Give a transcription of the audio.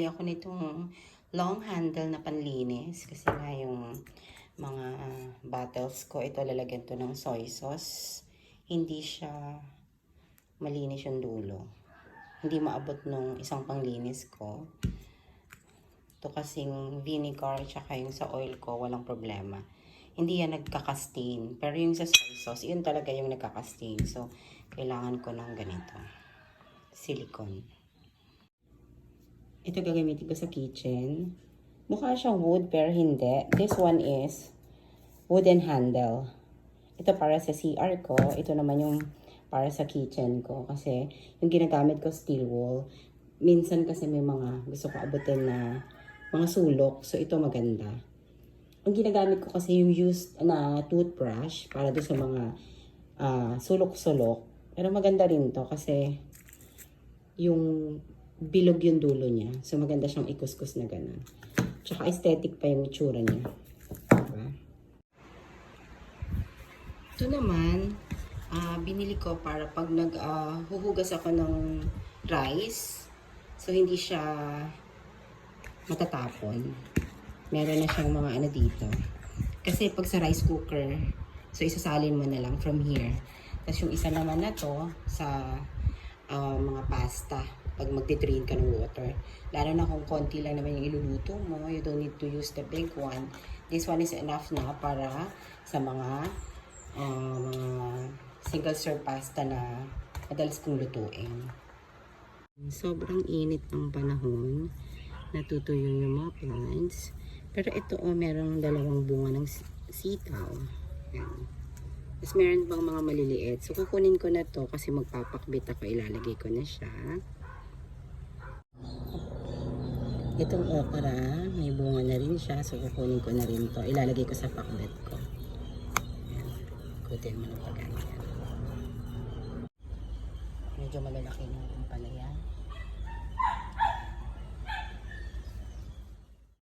bumili ako nitong long handle na panlinis kasi nga yung mga bottles ko, ito lalagyan to ng soy sauce. Hindi siya malinis yung dulo. Hindi maabot nung isang panglinis ko. Ito kasing vinegar tsaka yung sa oil ko, walang problema. Hindi yan nagkakastain. Pero yung sa soy sauce, yun talaga yung nagkakastain. So, kailangan ko ng ganito. Silicone. Ito gagamitin ko sa kitchen. Mukha siyang wood pero hindi. This one is wooden handle. Ito para sa CR ko. Ito naman yung para sa kitchen ko. Kasi yung ginagamit ko steel wool. Minsan kasi may mga gusto ko abutin na mga sulok. So ito maganda. Ang ginagamit ko kasi yung used na toothbrush para doon sa mga sulok-sulok. Pero maganda rin to kasi yung bilog yung dulo niya. So maganda siyang ikuskus na ganun. Tsaka aesthetic pa yung itsura niya. Diba? Ito naman, binili ko para pag huhugas ako ng rice, so hindi siya matatapon. Meron na siyang mga ano dito. Kasi pag sa rice cooker, so isasalin mo na lang from here. Tapos yung isa naman na to sa mga pasta. Pag magti-drain ka ng water. Lalo na kung konti lang naman yung iluluto mo, you don't need to use the big one. This one is enough na para sa mga single serve pasta na madalas kong lutuin. Sobrang init ng panahon. Natutuyo yung mga plants. Pero ito merong dalawang bunga ng sitaw. Yan. Tapos meron pang mga maliliit. So kukunin ko na to kasi magpapakbit ako. Ilalagay ko na siya. Itong okra, may bunga na rin siya. So kukunin ko na rin to. Ilalagay ko sa pakbet ko. Yan. Kutin mo ng pagganyan. Medyo malalaki na yung palaya.